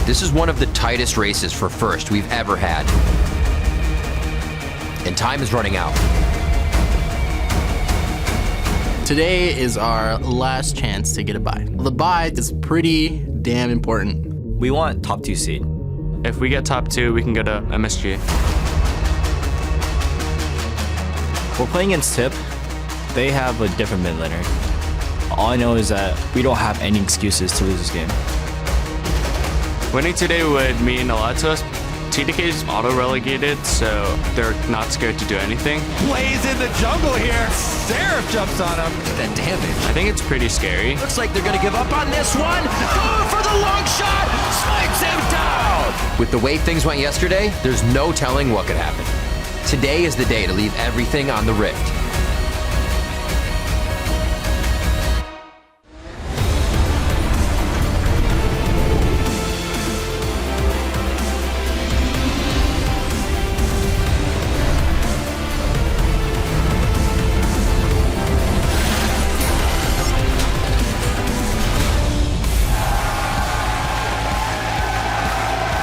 This is one of the tightest races for first we've ever had. And time is running out. Today is our last chance to get a bye. The bye is pretty damn important. We want top 2 seed. If we get top 2, we can go to MSG. We're playing against TIP. They have a different mid laner. All I know is that we don't have any excuses to lose this game. Winning today would mean a lot to us. TDK is auto-relegated, so they're not scared to do anything. Plays in the jungle here. Seraph jumps on him. That damage. I think it's pretty scary. Looks like they're going to give up on this one. Going for the long shot. Smites him down. With the way things went yesterday, there's no telling what could happen. Today is the day to leave everything on the Rift.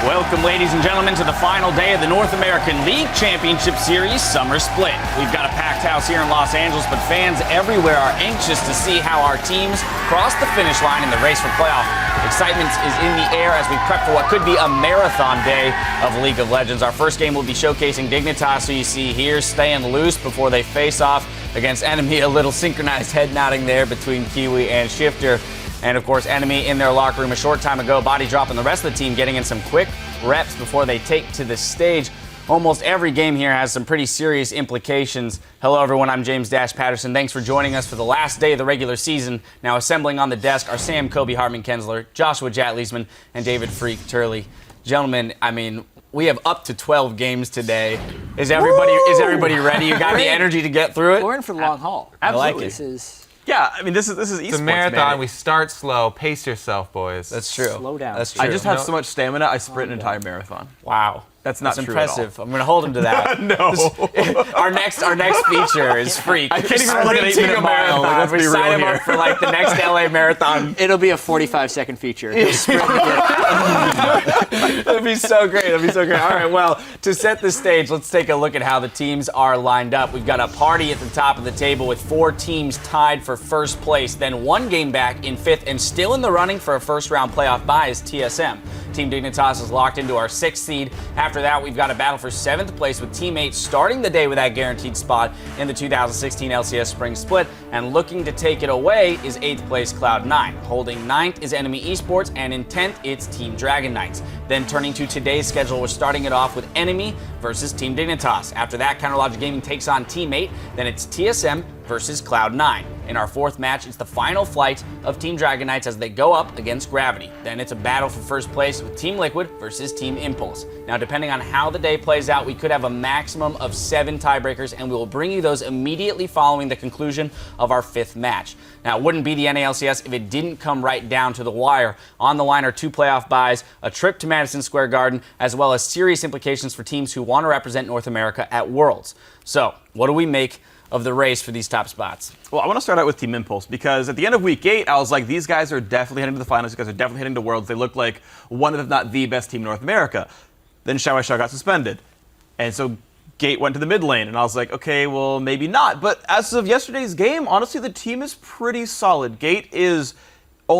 Welcome, ladies and gentlemen, to the final day of the North American League Championship Series Summer Split. We've got a packed house here in Los Angeles, but fans everywhere are anxious to see how our teams cross the finish line in the race for playoff. Excitement is in the air as we prep for what could be a marathon day of League of Legends. Our first game will be showcasing Dignitas, who you see here, staying loose before they face off against NME. A little synchronized head nodding there between Kiwi and Shifter. And of course, NME in their locker room a short time ago, body dropping the rest of the team, getting in some quick reps before they take to the stage. Almost every game here has some pretty serious implications. Hello, everyone. I'm James Dash Patterson. Thanks for joining us for the last day of the regular season. Now assembling on the desk are Sam Kobe Hartman Kensler, Joshua Jatleesman, and David Freak Turley. Gentlemen, I mean, we have up to 12 games today. Is everybody ready? You got the energy to get through it? We're in for the long haul. Absolutely. This is Yeah, I mean, this is esports, It's a marathon. man. We start slow. Pace yourself, boys. That's true. slow down. That's true. I just have so much stamina, I sprint an entire marathon. Wow. That's not That's true at all. impressive. I'm going to hold him to that. No. Our next feature is Freak. I can't even run an Sprinting 8-minute a mile. marathon. Let's We be sign real him up here. for like the next LA marathon. It'll be a 45-second feature. He'll sprint again. That'd be so great. That'd be so great. All right, well, to set the stage, let's take a look at how the teams are lined up. We've got a party at the top of the table with 4 teams tied for first place, then 1 game back in 5th, and still in the running for a first-round playoff bye is TSM. Team Dignitas is locked into our 6th seed. After that, we've got a battle for 7th place with Team 8 starting the day with that guaranteed spot in the 2016 LCS Spring Split. And looking to take it away is 8th place Cloud9. Holding 9th is NME Esports, and in 10th, it's Team Dragon Knights. Then turning to today's schedule, we're starting it off with NME versus Team Dignitas. After that, Counterlogic Gaming takes on Team 8. Then it's TSM versus Cloud9. In our 4th match, it's the final flight of Team Dragon Knights as they go up against Gravity. Then it's a battle for first place with Team Liquid versus Team Impulse. Now, depending on how the day plays out, we could have a maximum of 7 tiebreakers, and we will bring you those immediately following the conclusion of our 5th match. Now, it wouldn't be the NA LCS if it didn't come right down to the wire. On the line are 2 playoff buys, a trip to Madison Square Garden, as well as serious implications for teams who want to represent North America at Worlds. So, what do we make of the race for these top spots? Well, I want to start out with Team Impulse because at the end of Week 8, I was like, these guys are definitely heading to the finals. These guys are definitely heading to Worlds. They look like one of, if not the best team in North America. Then Xiao Xiao got suspended. And so Gate went to the mid lane. And I was like, okay, well, maybe not. But as of yesterday's game, honestly, the team is pretty solid. Gate is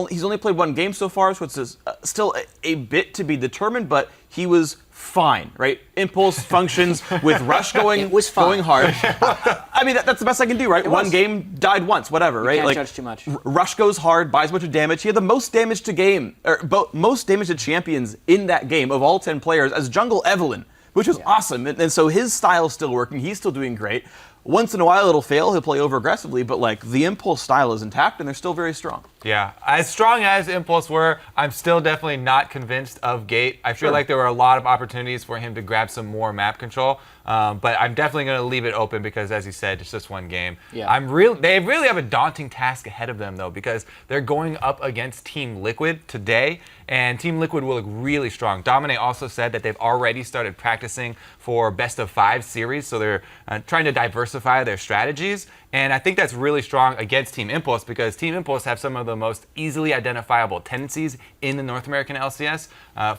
he's only played 1 game so far, so it's still a bit to be determined, but he was fine, right? Impulse functions with Rush going hard. I mean, that's the best I can do, right? 1 game, died once, whatever, right? Can't judge too much. Rush goes hard, buys a bunch of damage. He had the most damage to game, or most damage to champions in that game of all 10 players as Jungle Evelyn, which was awesome. And so his style's still working. He's still doing great. Once in a while it'll fail, he'll play over aggressively, but like the Impulse style is intact and they're still very strong. Yeah, as strong as Impulse were, I'm still definitely not convinced of Gate. I feel like there were a lot of opportunities for him to grab some more map control, but I'm definitely going to leave it open because, as you said, it's just 1 game. Yeah. They really have a daunting task ahead of them, though, because they're going up against Team Liquid today, and Team Liquid will look really strong. Dominic also said that they've already started practicing for best of 5 series, so they're trying to diversify their strategies. And I think that's really strong against Team Impulse because Team Impulse have some of the most easily identifiable tendencies in the North American LCS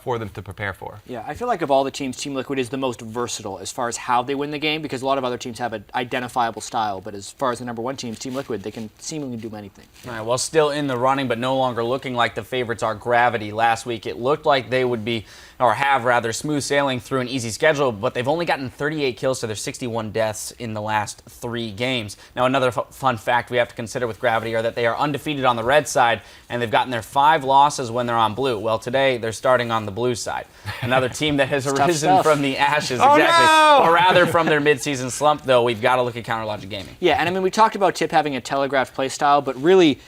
for them to prepare for. Yeah, I feel like of all the teams, Team Liquid is the most versatile as far as how they win the game, because a lot of other teams have an identifiable style, but as far as the number one team, Team Liquid, they can seemingly do anything. All right, well, still in the running, but no longer looking like the favorites are Gravity. Last week, it looked like they would be, or have rather, smooth sailing through an easy schedule, but they've only gotten 38 kills to their 61 deaths in the last 3 games. Now, another fun fact we have to consider with Gravity are that they are undefeated on the red side, and they've gotten their 5 losses when they're on blue. Well, today, they're starting on the blue side. Another team that has arisen from the ashes, exactly. No! Or rather, from their midseason slump, though, we've got to look at Counter Logic Gaming. Yeah, and I mean, we talked about Tip having a telegraphed play style, but really,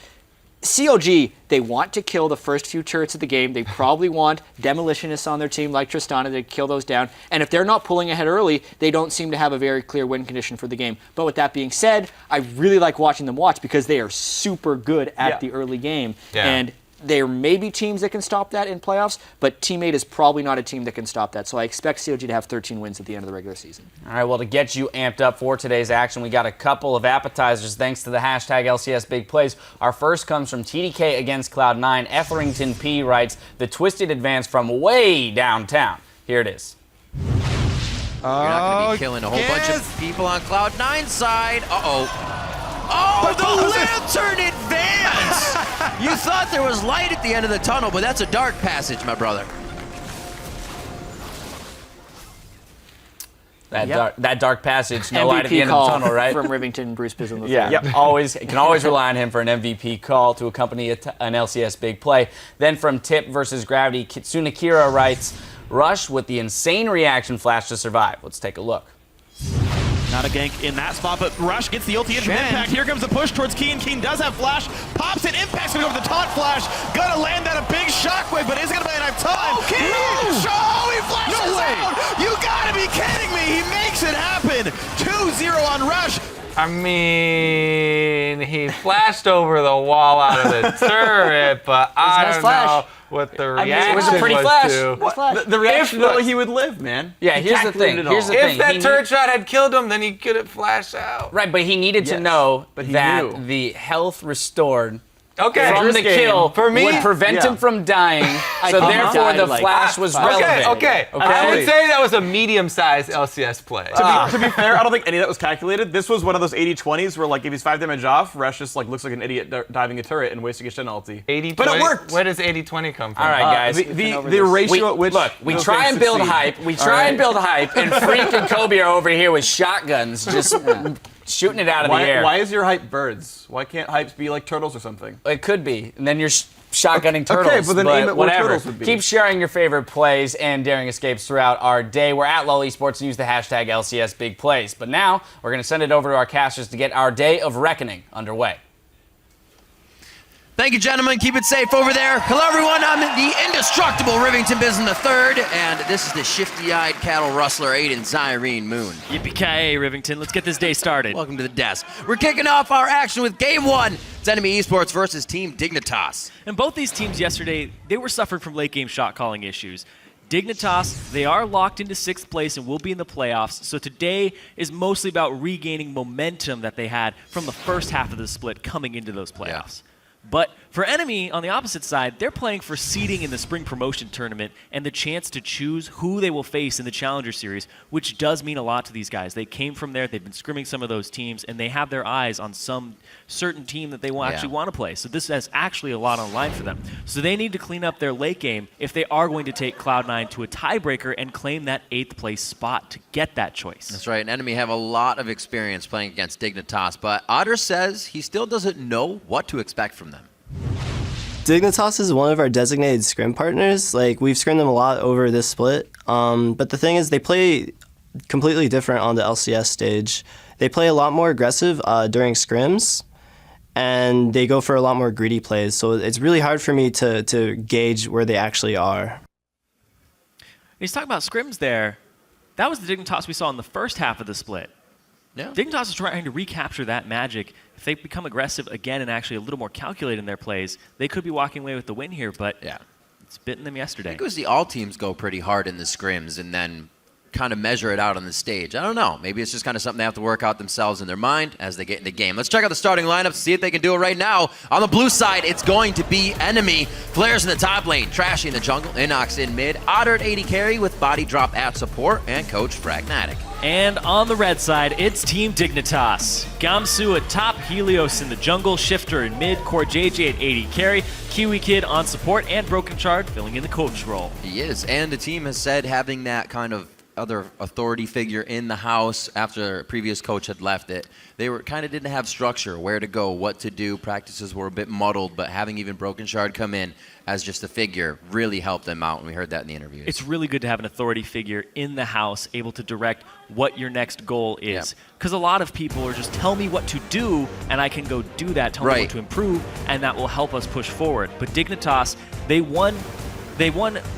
CLG, they want to kill the first few turrets of the game. They probably want demolitionists on their team like Tristana to kill those down. And if they're not pulling ahead early, they don't seem to have a very clear win condition for the game. But with that being said, I really like watching them watch because they are super good at the early game. Yeah. And there may be teams that can stop that in playoffs, but Teammate is probably not a team that can stop that. So I expect CLG to have 13 wins at the end of the regular season. All right, well, to get you amped up for today's action, we got a couple of appetizers thanks to the hashtag LCS Big Plays. Our first comes from TDK against Cloud9. Etherington P writes, the twisted advance from way downtown. Here it is. You're not going to be killing a whole bunch of people on Cloud9's side. Oh, the lantern advance! You thought there was light at the end of the tunnel, but that's a dark passage, my brother. That dark passage, no MVP light at the end of the tunnel, right? From Rivington, Bruce Bizzle III. Yeah, can always rely on him for an MVP call to accompany an LCS big play. Then from Tip versus Gravity, Kitsune Kira writes, Rush with the insane reaction flash to survive. Let's take a look. Not a gank in that spot, but Rush gets the ulti into Impact. Here comes the push towards Keen. Keen does have flash, pops it. Impact's gonna go for the taunt flash. Gonna land that a big shockwave, but is it gonna be enough time? Okay. No! Oh, he flashes out! You gotta be kidding me! He makes it happen! 2-0 on Rush. I mean, he flashed over the wall out of the turret, but I don't know what the reaction it was a pretty flash. to. The reaction, though, he would live, man. Yeah, here's the thing. If that turret shot had killed him, then he could have flashed out. Right, but he needed to know that the health restored from the kill for me, would prevent him from dying, so therefore the flash was relevant. Okay. I would say that was a medium-sized LCS play. To be fair, I don't think any of that was calculated. This was one of those 80-20s where, like, if he's 5 damage off, Resh just looks like an idiot diving a turret and wasting a Shen ulti. 80-20? But it worked. Where does 80-20 come from? All right, guys. The ratio at which we try and build hype. We try and build hype, and Freak and Kobe are over here with shotguns, just shooting it out of the air. Why is your hype birds? Why can't hypes be like turtles or something? It could be, and then you're shotgunning turtles. Okay, but then aim at where whatever. turtles would be. Keep sharing your favorite plays and daring escapes throughout our day. We're at LOL Esports and use the hashtag LCS Big Plays. But now we're going to send it over to our casters to get our day of reckoning underway. Thank you, gentlemen. Keep it safe over there. Hello, everyone. I'm the indestructible Rivington Bizzle III, and this is the shifty-eyed cattle rustler Aiden Zyrene Moon. Yippee-ki-yay, Rivington. Let's get this day started. Welcome to the desk. We're kicking off our action with Game 1. It's NME Esports versus Team Dignitas. And both these teams yesterday, they were suffering from late game shot calling issues. Dignitas, they are locked into 6th place and will be in the playoffs, so today is mostly about regaining momentum that they had from the first half of the split coming into those playoffs. But for NME, on the opposite side, they're playing for seeding in the spring promotion tournament and the chance to choose who they will face in the Challenger Series, which does mean a lot to these guys. They came from there, they've been scrimming some of those teams, and they have their eyes on some certain team that they will actually want to play. So this has actually a lot on line for them. So they need to clean up their late game if they are going to take Cloud9 to a tiebreaker and claim that 8th place spot to get that choice. That's right, and NME have a lot of experience playing against Dignitas, but Otter says he still doesn't know what to expect from them. Dignitas is one of our designated scrim partners. Like, we've scrimmed them a lot over this split. But the thing is, they play completely different on the LCS stage. They play a lot more aggressive during scrims, and they go for a lot more greedy plays. So it's really hard for me to gauge where they actually are. He's talking about scrims there. That was the Dignitas we saw in the first half of the split. Yeah. Dignitas is trying to recapture that magic. If they become aggressive again and actually a little more calculated in their plays, they could be walking away with the win here, but it's bitten them yesterday. I think it was the all teams go pretty hard in the scrims and then kind of measure it out on the stage. I don't know. Maybe it's just kind of something they have to work out themselves in their mind as they get in the game. Let's check out the starting lineup to see if they can do it right now. On the blue side, it's going to be NME. FLICKR's in the top lane, Trashy in the jungle, Inox in mid, Otter at 80 carry with Body Drop at support, and Coach Fragnatic. And on the red side, it's Team Dignitas. Gamsu at top, Helios in the jungle, Shifter in mid, Core JJ at 80 carry, Kiwi Kid on support, and Broken Shard filling in the coach role. He is, and the team has said having that kind of other authority figure in the house after a previous coach had left it. They were kind of didn't have structure, where to go, what to do. Practices were a bit muddled, but having even Broken Shard come in as just a figure really helped them out, and we heard that in the interviews. It's really good to have an authority figure in the house able to direct what your next goal is. Because a lot of people are just, tell me what to do, and I can go do that, tell me what to improve, and that will help us push forward. But Dignitas, they won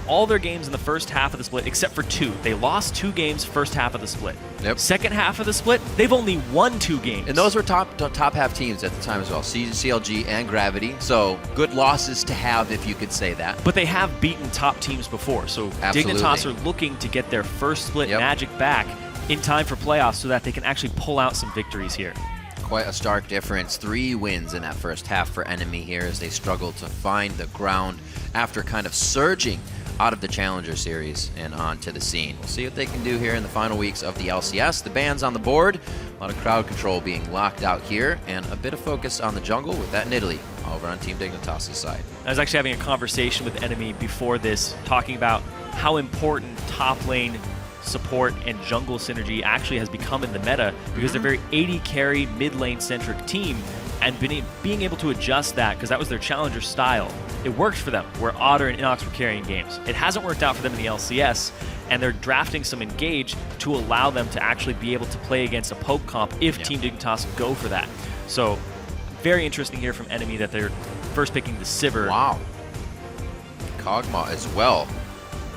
all their games in the first half of the split, except for 2. They lost 2 games first half of the split. Second half of the split, they've only won 2 games. And those were top half teams at the time as well, CLG and Gravity. So good losses to have, if you could say that. But they have beaten top teams before, so Dignitas are looking to get their first split magic back in time for playoffs so that they can actually pull out some victories here. Quite a stark difference. 3 wins in that first half for NME here as they struggled to find the ground after kind of surging out of the Challenger Series and onto the scene. We'll see what they can do here in the final weeks of the LCS. The ban's on the board, a lot of crowd control being locked out here, and a bit of focus on the jungle with that Nidalee over on Team Dignitas' side. I was actually having a conversation with NME before this, talking about how important top lane support and jungle synergy actually has become in the meta, because they're a very 80 carry mid lane centric team, and being able to adjust that, because that was their challenger style. It worked for them where Otter and Inox were carrying games. It hasn't worked out for them in the LCS, and they're drafting some Engage to allow them to actually be able to play against a poke comp if Team Dignitas go for that. So very interesting here from NME that they're first picking the Sivir. Wow. Kog'Maw as well.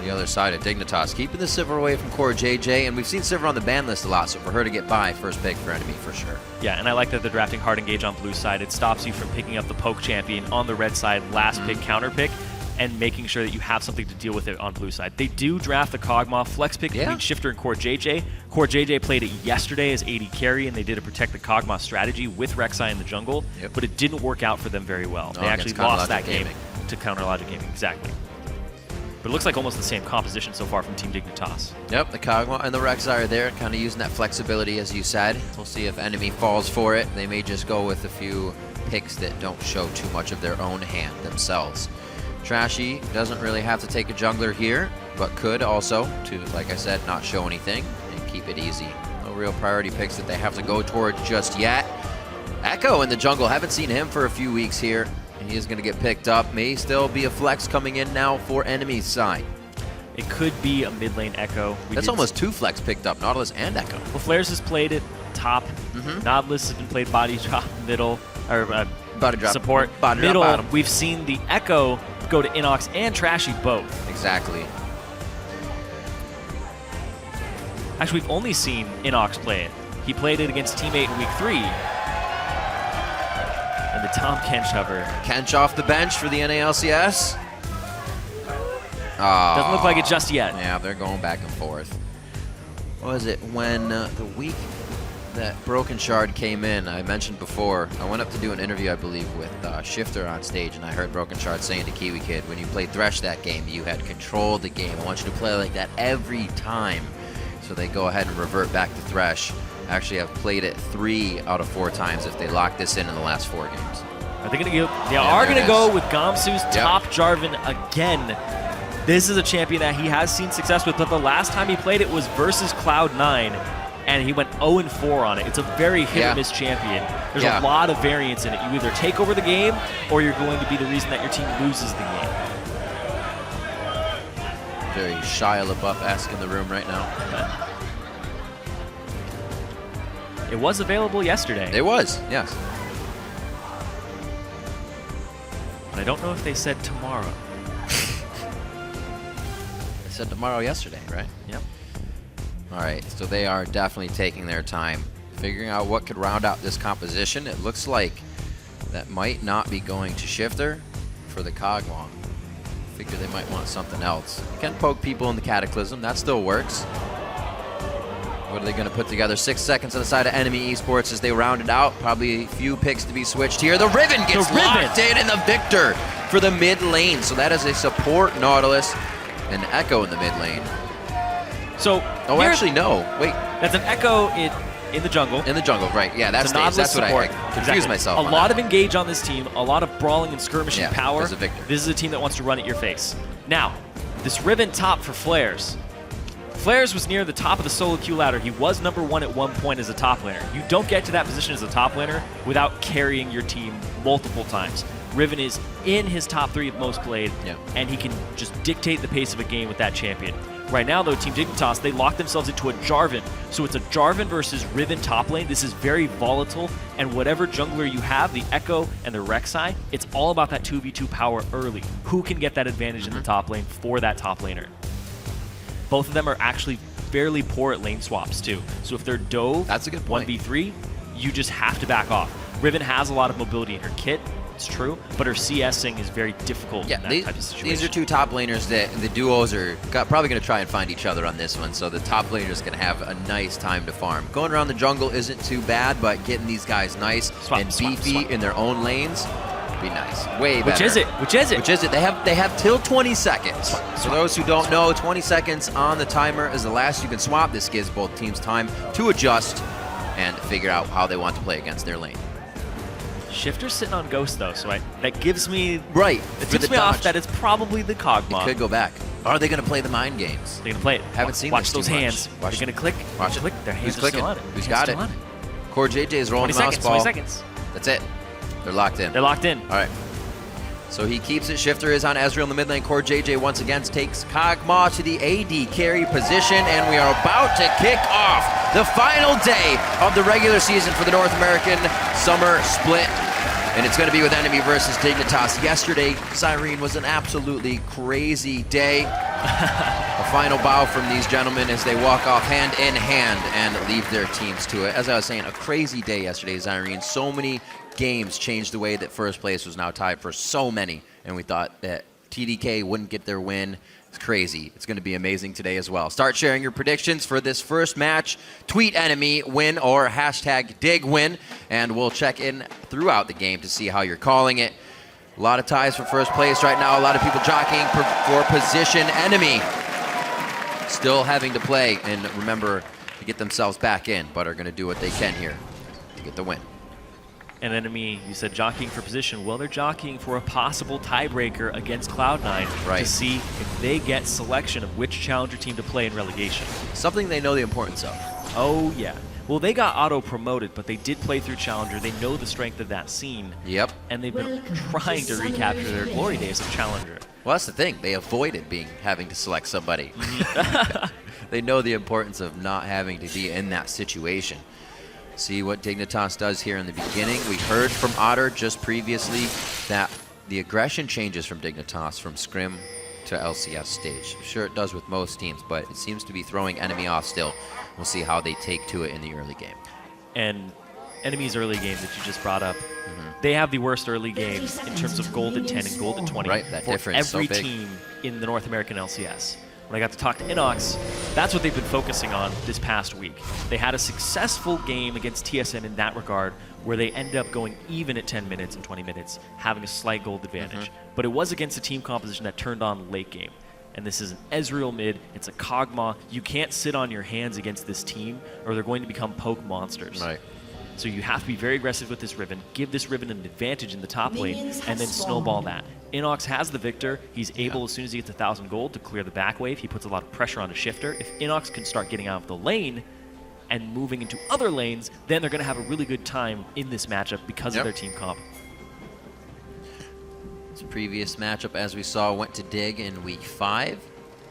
The other side of Dignitas, keeping the Sivir away from Core JJ, and we've seen Sivir on the ban list a lot, so for her to get by, first pick for NME for sure. Yeah, and I like that they're drafting hard Engage on blue side. It stops you from picking up the poke champion on the red side, last pick, counter pick, and making sure that you have something to deal with it on blue side. They do draft the Kog'Maw flex pick between Shifter and Core JJ. Core JJ played it yesterday as 80 carry, and they did a protect the Kog'Maw strategy with Rek'Sai in the jungle, but it didn't work out for them very well. They actually lost that game to Counter Logic Gaming, exactly. But it looks like almost the same composition so far from Team Dignitas. Yep, the Kog'Maw and the Rek'Sai are there, kind of using that flexibility, as you said. We'll see if NME falls for it. They may just go with a few picks that don't show too much of their own hand themselves. Trashy doesn't really have to take a jungler here, but could also, to, like I said, not show anything and keep it easy. No real priority picks that they have to go toward just yet. Echo in the jungle, haven't seen him for a few weeks here. He is going to get picked up. May still be a flex coming in now for NME's side. It could be a mid lane Echo. That's almost 2 flex picked up, Nautilus and Echo. Well, Flares has played it top. Nautilus has been played body drop middle, or body drop support body middle. Drop bottom. We've seen the Echo go to Inox and Trashy both. Exactly. Actually, we've only seen Inox play it. He played it against Teammate in week 3. And the Tom Kench hover. Kench off the bench for the NA LCS. Doesn't look like it just yet. Yeah, they're going back and forth. What was it? When the week that Broken Shard came in, I mentioned before, I went up to do an interview, I believe, with Shifter on stage, and I heard Broken Shard saying to Kiwi Kid, when you played Thresh that game, you had controlled the game. I want you to play like that every time. So they go ahead and revert back to Thresh. Actually have played it 3 out of 4 times if they lock this in the last 4 games. Are they going to go? They are going to go with Gamsu's top Jarvan again. This is a champion that he has seen success with, but the last time he played it was versus Cloud9, and he went 0-4 on it. It's a very hit-or-miss champion. There's a lot of variance in it. You either take over the game, or you're going to be the reason that your team loses the game. Very Shia LaBeouf-esque in the room right now. It was available yesterday. It was, yes. But I don't know if they said tomorrow. They said tomorrow yesterday, right? Yep. All right, so they are definitely taking their time figuring out what could round out this composition. It looks like that might not be going to Shifter for the Kog'Maw. Figure they might want something else. You can poke people in the Cataclysm, that still works. What are they going to put together? 6 seconds on the side of NME Esports as they round it out. Probably a few picks to be switched here. The Riven gets locked in, and the Victor for the mid lane. So that is a support Nautilus and Echo in the mid lane. So, actually, no. Wait. That's an Echo in the jungle. In the jungle, right. Yeah, that's what I confused myself on. A lot of engage on this team, a lot of brawling and skirmishing power. There's a Victor. This is a team that wants to run at your face. Now, this Riven top for FLICKR. FLICKR was near the top of the solo queue ladder. He was #1 at one point as a top laner. You don't get to that position as a top laner without carrying your team multiple times. Riven is in his top 3 of most played, and he can just dictate the pace of a game with that champion. Right now, though, Team Dignitas, they lock themselves into a Jarvan. So it's a Jarvan versus Riven top lane. This is very volatile, and whatever jungler you have, the Echo and the Rek'Sai, it's all about that 2v2 power early. Who can get that advantage in the top lane for that top laner? Both of them are actually fairly poor at lane swaps, too. So if they're dove, that's a good point. 1v3, you just have to back off. Riven has a lot of mobility in her kit. It's true, but her CSing is very difficult in that type of situation. These are two top laners that the duos are probably going to try and find each other on this one, so the top laners can have a nice time to farm. Going around the jungle isn't too bad, but getting these guys nice and beefy in their own lanes would be nice. Way better. Which is it? They have till 20 seconds. For those who don't know, 20 seconds on the timer is the last you can swap. This gives both teams time to adjust and figure out how they want to play against their lane. Shifter's sitting on Ghost, though, so that gives me... It tips me off that it's probably the Kog'Maw. It could go back. Are they going to play the mind games? They're going to play it. Haven't seen Watch this those too much. hands. They're going to click. Watch it. Click. Their hands Who's are still clicking? on it. Who's got it? Core JJ is rolling the mouse ball. 20 seconds. That's it. They're locked in. They're locked in. All right. So he keeps it. Shifter is on Ezreal in the mid lane. Core JJ once again takes Kog'Maw to the AD carry position, and we are about to kick off the final day of the regular season for the North American Summer Split. And it's going to be with NME versus Dignitas. Yesterday, Cyrene was an absolutely crazy day. A final bow from these gentlemen as they walk off hand in hand and leave their teams to it. As I was saying, a crazy day yesterday, Cyrene. So many games changed the way that first place was now tied for so many. And we thought that TDK wouldn't get their win. It's crazy. It's going to be amazing today as well. Start sharing your predictions for this first match. Tweet NME win or hashtag DigWin, and we'll check in throughout the game to see how you're calling it. A lot of ties for first place right now. A lot of people jockeying for position. NME still having to play and remember to get themselves back in, but are going to do what they can here to get the win. And NME, you said jockeying for position. Well, they're jockeying for a possible tiebreaker against Cloud9 to see if they get selection of which challenger team to play in relegation. Something they know the importance of. Oh, yeah. Well, they got auto-promoted, but they did play through Challenger. They know the strength of that scene. Yep. And they've been trying to recapture their glory days of Challenger. Well, that's the thing. They avoided having to select somebody. They know the importance of not having to be in that situation. See what Dignitas does here in the beginning. We heard from Otter just previously that the aggression changes from Dignitas from Scrim to LCS stage. I'm sure it does with most teams, but it seems to be throwing NME off still. We'll see how they take to it in the early game. And NME's early game that you just brought up, they have the worst early game in terms of gold at 10 and gold at 20 that for difference every so big. team in the North American LCS. When I got to talk to Inox, that's what they've been focusing on this past week. They had a successful game against TSM in that regard, where they ended up going even at 10 minutes and 20 minutes, having a slight gold advantage. But it was against a team composition that turned on late game. And this is an Ezreal mid, it's a Kog'Maw. You can't sit on your hands against this team, or they're going to become poke monsters. Right. So you have to be very aggressive with this Riven, give this Riven an advantage in the top lane, and then snowball that. Inox has the Victor. He's able, as soon as he gets 1,000 gold, to clear the back wave. He puts a lot of pressure on a Shifter. If Inox can start getting out of the lane and moving into other lanes, then they're going to have a really good time in this matchup because of their team comp. This previous matchup, as we saw, went to Dig in week 5.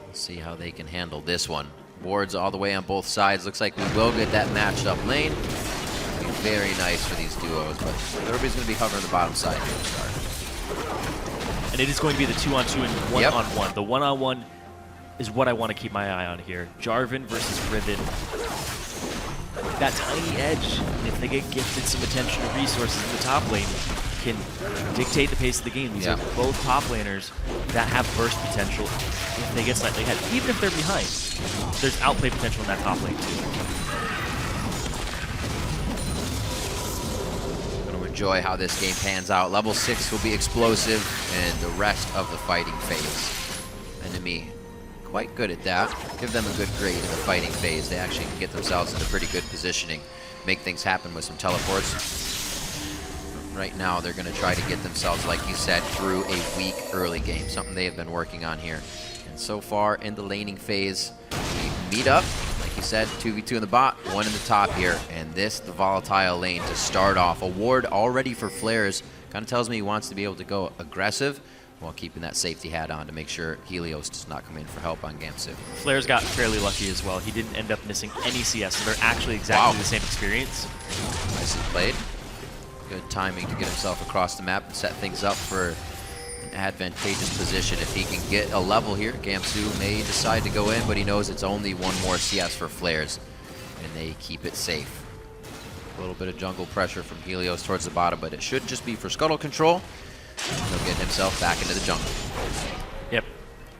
Let's see how they can handle this one. Wards all the way on both sides. Looks like we will get that matched up lane. It'll be very nice for these duos, but everybody's going to be hovering the bottom side here to start. And it is going to be the 2-on-2 and 1-on-1. The 1-on-1 is what I want to keep my eye on here. Jarvan versus Riven. That tiny edge, if they get gifted some attention and resources in the top lane, can dictate the pace of the game. These are both top laners that have burst potential if they get slightly ahead. Even if they're behind, there's outplay potential in that top lane too. Going to enjoy how this game pans out. Level 6 will be explosive, and the rest of the fighting phase. NME quite good at that. Give them a good grade in the fighting phase. They actually can get themselves into pretty good positioning, make things happen with some teleports. Right now, they're going to try to get themselves, like you said, through a weak early game, something they have been working on here. And so far in the laning phase, we meet up, like you said, 2v2 in the bot, 1 in the top here, and this, the volatile lane to start off. A ward already for Flares. Kind of tells me he wants to be able to go aggressive while keeping that safety hat on to make sure Helios does not come in for help on Gamsu. Flares got fairly lucky as well. He didn't end up missing any CS, so they're actually exactly the same experience. Nicely played. Good timing to get himself across the map and set things up for an advantageous position. If he can get a level here, Gamsu may decide to go in, but he knows it's only 1 more CS for Flares, and they keep it safe. A little bit of jungle pressure from Helios towards the bottom, but it should just be for scuttle control. He'll get himself back into the jungle. Yep.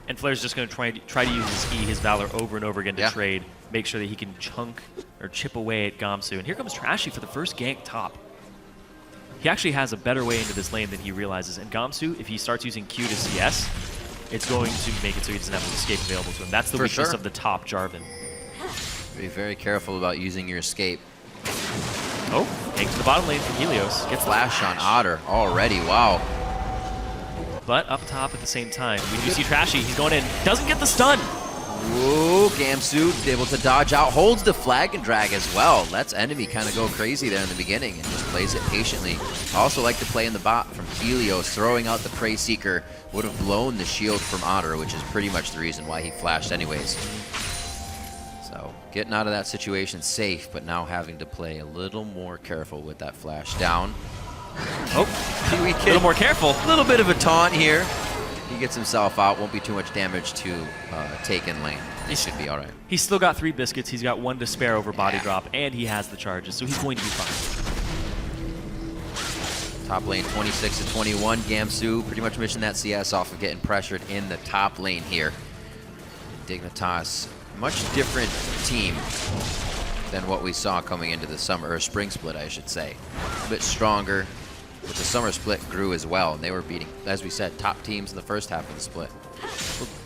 And Flair's just going to try to use his E, his Valor, over and over again to trade, make sure that he can chunk or chip away at Gamsu. And here comes Trashy for the first gank top. He actually has a better way into this lane than he realizes. And Gamsu, if he starts using Q to CS, it's going to make it so he doesn't have an escape available to him. That's the weakness of the top Jarvan. Be very careful about using your escape. Oh, gank to the bottom lane from Helios. Get flash on Otter already, wow. But up top at the same time, we do see Trashy. He's going in, doesn't get the stun. Whoa, Gamsu able to dodge out, holds the flag and drag as well. Lets enemy kind of go crazy there in the beginning and just plays it patiently. Also like to play in the bot from Helios, throwing out the Prey Seeker. Would have blown the shield from Otter, which is pretty much the reason why he flashed anyways. So getting out of that situation safe, but now having to play a little more careful with that flash down. Oh, Kiwi Kid. A little more careful. A little bit of a taunt here. He gets himself out. Won't be too much damage to take in lane. He should be all right. He's still got 3 biscuits. He's got 1 to spare over body drop, and he has the charges, so he's going to be fine. Top lane 26 to 21. Gamsu pretty much missing that CS off of getting pressured in the top lane here. Dignitas, much different team than what we saw coming into the summer, or spring split, I should say. A bit stronger, but the summer split grew as well, and they were beating, as we said, top teams in the first half of the split.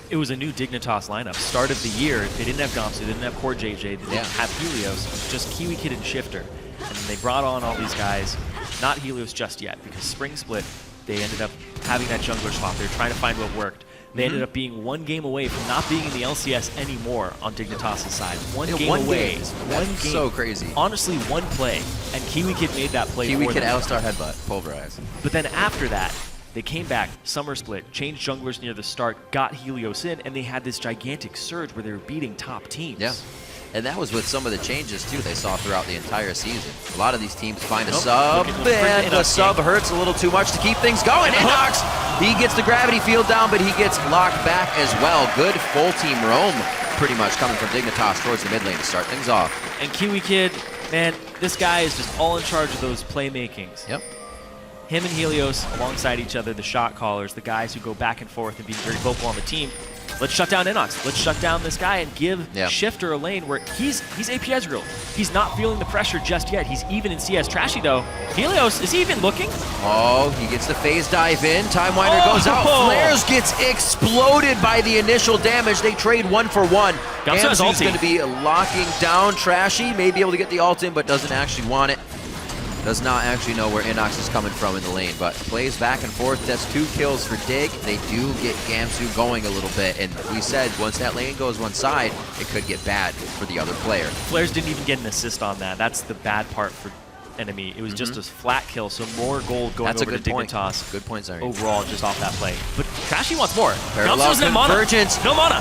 It was a new Dignitas lineup. Start of the year, they didn't have Gamsu, they didn't have Core JJ, they didn't have Helios, just Kiwi Kid and Shifter. And they brought on all these guys, not Helios just yet, because spring split, they ended up having that jungler swap. They were trying to find what worked. They ended up being 1 game away from not being in the LCS anymore on Dignitas' side. One game away. One game. So crazy. Honestly, 1 play. And Kiwi Kid made that play Kiwi for Kid them. Alistar headbutt, pulverize. But then after that, they came back, summer split, changed junglers near the start, got Helios in, and they had this gigantic surge where they were beating top teams. Yeah. And that was with some of the changes, too, they saw throughout the entire season. A lot of these teams find a sub, and the sub hurts a little too much to keep things going. Inox, he gets the gravity field down, but he gets locked back as well. Good full team roam, pretty much, coming from Dignitas towards the mid lane to start things off. And Kiwi Kid, man, this guy is just all in charge of those playmakings. Yep. Him and Helios alongside each other, the shot callers, the guys who go back and forth and being very vocal on the team. Let's shut down Inox. Let's shut down this guy and give Shifter a lane where he's AP Ezreal. He's not feeling the pressure just yet. He's even in CS. Trashy, though. Helios, is he even looking? Oh, he gets the phase dive in. Time Winder goes out. Flares gets exploded by the initial damage. They trade 1 for 1. Gamsu's going to be locking down Trashy. May be able to get the ult in, but doesn't actually want it. Does not actually know where Inox is coming from in the lane, but plays back and forth. That's 2 kills for Dig. They do get Gamsu going a little bit, and we said once that lane goes one side, it could get bad for the other player. Flares didn't even get an assist on that. That's the bad part for NME. It was just a flat kill, so more gold going over to Dignitas. Good point, Zari. Overall, just off that play. But Trashy wants more. Parallel convergence. No mana.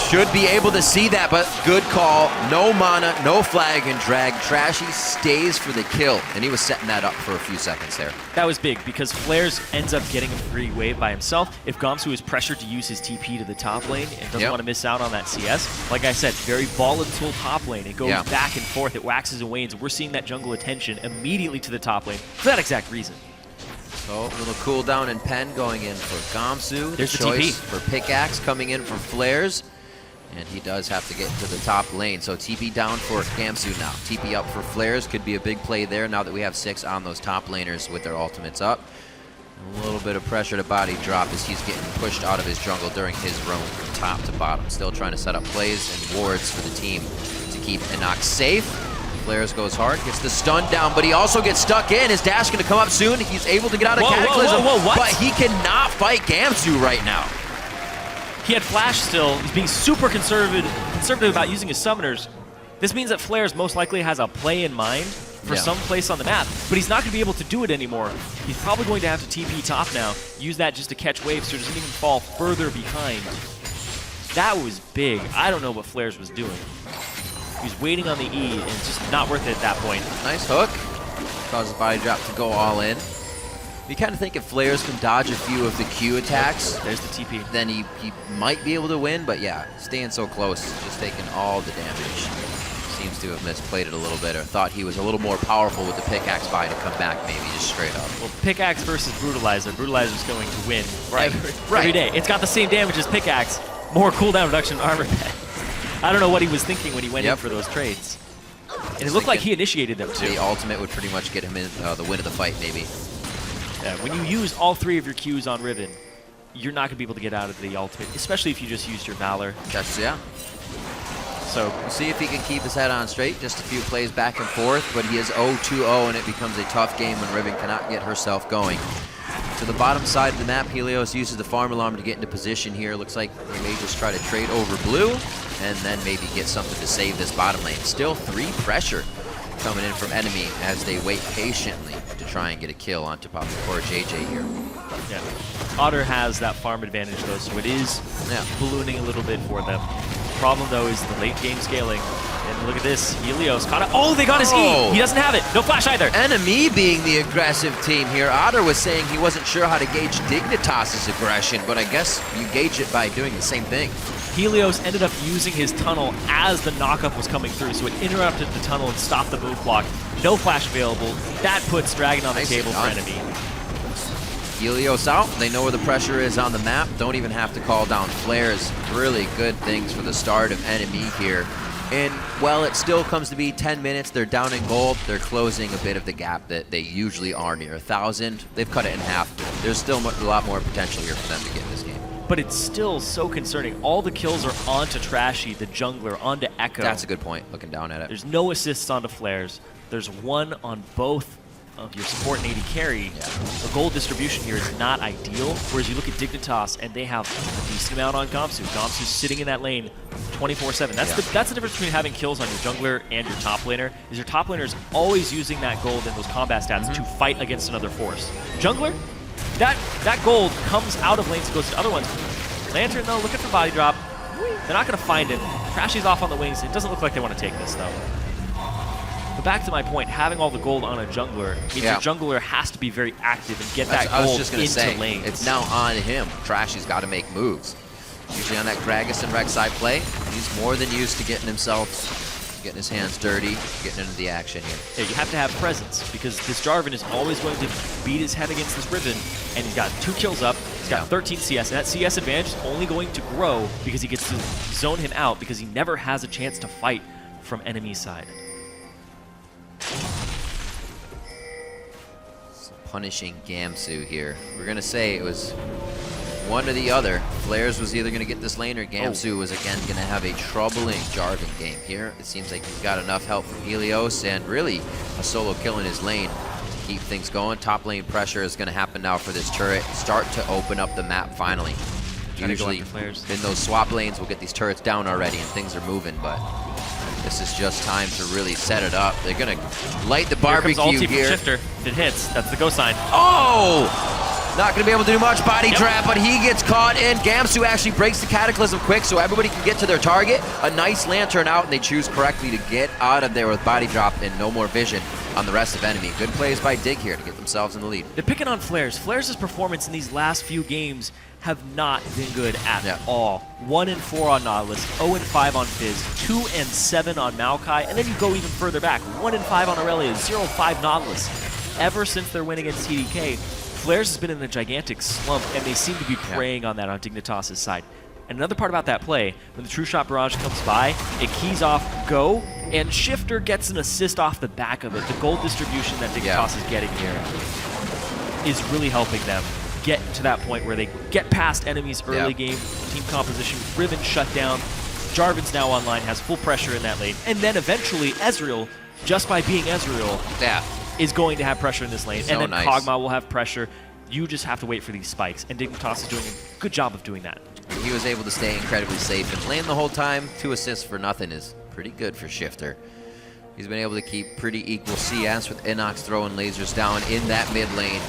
Should be able to see that, but good call. No mana, no flag and drag. Trashy stays for the kill, and he was setting that up for a few seconds there. That was big because Flares ends up getting a free wave by himself. If Gamsu is pressured to use his TP to the top lane and doesn't want to miss out on that CS, like I said, very volatile top lane. It goes back and forth, it waxes and wanes. We're seeing that jungle attention immediately to the top lane for that exact reason. So, a little cooldown and pen going in for Gamsu. There's the choice TP. for Pickaxe coming in from Flares. And he does have to get to the top lane. So TP down for Gamsu now. TP up for Flares. Could be a big play there now that we have 6 on those top laners with their ultimates up. A little bit of pressure to body drop as he's getting pushed out of his jungle during his roam from top to bottom. Still trying to set up plays and wards for the team to keep Enoch safe. Flares goes hard, gets the stun down, but he also gets stuck in. His dash going to come up soon. He's able to get out of Cataclysm, what? but he cannot fight Gamsu right now. He had Flash still. He's being super conservative about using his summoners. This means that Flares most likely has a play in mind for some place on the map, but he's not going to be able to do it anymore. He's probably going to have to TP top now, use that just to catch waves so he doesn't even fall further behind. That was big. I don't know what Flares was doing. He was waiting on the E, and it's just not worth it at that point. Nice hook. Causes body drop to go all in. You kind of think if Flares can dodge a few of the Q attacks, there's the TP, then he might be able to win, but yeah, staying so close, just taking all the damage. Seems to have misplayed it a little bit, or thought he was a little more powerful with the Pickaxe buy to come back maybe just straight up. Well, Pickaxe versus Brutalizer. Brutalizer's going to win every day. It's got the same damage as Pickaxe, more cooldown reduction armor pen. I don't know what he was thinking when he went in for those trades. And it looked like he initiated them too. The ultimate would pretty much get him in the win of the fight maybe. Yeah, when you use all 3 of your Qs on Riven, you're not going to be able to get out of the ultimate, especially if you just used your Valor. Yeah. So we'll see if he can keep his head on straight. Just a few plays back and forth, but he is 0-2-0, and it becomes a tough game when Riven cannot get herself going. To the bottom side of the map, Helios uses the farm alarm to get into position here. Looks like they may just try to trade over blue, and then maybe get something to save this bottom lane. Still 3 pressure coming in from NME as they wait patiently to try and get a kill on top of poor JJ here. Yeah, Otter has that farm advantage though, so it is ballooning a little bit for them. Problem though is the late game scaling. And look at this, Helios caught it. Oh, they got his E. He doesn't have it. No flash either. NME being the aggressive team here. Otter was saying he wasn't sure how to gauge Dignitas' aggression, but I guess you gauge it by doing the same thing. Helios ended up using his tunnel as the knockup was coming through, so it interrupted the tunnel and stopped the move block. No flash available. That puts Dragon on the table for NME. Helios out. They know where the pressure is on the map. Don't even have to call down flares. Really good things for the start of NME here. And while it still comes to be 10 minutes, they're down in gold. They're closing a bit of the gap that they usually are near 1,000. They've cut it in half. There's still a lot more potential here for them to get in this game. But it's still so concerning. All the kills are onto Trashy, the jungler, onto Echo. That's a good point, looking down at it. There's no assists onto Flares. There's 1 on both of your support and AD carry. The gold distribution here is not ideal, whereas you look at Dignitas and they have a decent amount on Gamsu. Gamsu's sitting in that lane 24/7. That's the difference between having kills on your jungler and your top laner, is your top laner is always using that gold and those combat stats to fight against another force. Jungler, that gold comes out of lanes and goes to other ones. Lantern, though, looking for body drop. They're not going to find him. Trashy's off on the wings. It doesn't look like they want to take this, though. But back to my point, having all the gold on a jungler means your jungler has to be very active and get that gold into lanes. It's now on him. Trashy's got to make moves. Usually on that Gragas and Rek'Sai play, he's more than used to getting his hands dirty, getting into the action here. Yeah, you have to have presence, because this Jarvan is always going to beat his head against this Riven, and he's got 2 kills up, he's got 13 CS, and that CS advantage is only going to grow because he gets to zone him out, because he never has a chance to fight from enemy side. So punishing Gamsu here. We're going to say it was one or the other. Flares was either going to get this lane, or Gamsu was again going to have a troubling Jarvan game here. It seems like he's got enough help from Helios and really a solo kill in his lane to keep things going. Top lane pressure is going to happen now for this turret. Start to open up the map finally. Usually in those swap lanes, we'll get these turrets down already and things are moving, but this is just time to really set it up. They're going to light the barbecue here. Shifter. If it hits, that's the go sign. Oh! Not going to be able to do much body trap, but he gets caught in. Gamsu actually breaks the Cataclysm quick, so everybody can get to their target. A nice Lantern out, and they choose correctly to get out of there with body drop and no more vision on the rest of enemy. Good plays by Dig here to get themselves in the lead. They're picking on Flares. Flares' performance in these last few games have not been good at all. 1-4 on Nautilus, 0-5 on Fizz, 2-7 on Maokai, and then you go even further back. 1-5 on Aurelia, 0-5 Nautilus. Ever since their win against TDK, FLICKR has been in a gigantic slump, and they seem to be preying on that on Dignitas' side. And another part about that play, when the True Shot Barrage comes by, it keys off go, and Shifter gets an assist off the back of it. The gold distribution that Dignitas is getting here is really helping them get to that point where they get past enemies early game, team composition, Riven shut down, Jarvan's now online, has full pressure in that lane, and then eventually Ezreal, just by being Ezreal, is going to have pressure in this lane, and then Kog'Maw will have pressure. You just have to wait for these spikes, and Dignitas is doing a good job of doing that. He was able to stay incredibly safe and lane the whole time. 2 assists for nothing is pretty good for Shifter. He's been able to keep pretty equal CS with Inox throwing lasers down in that mid lane.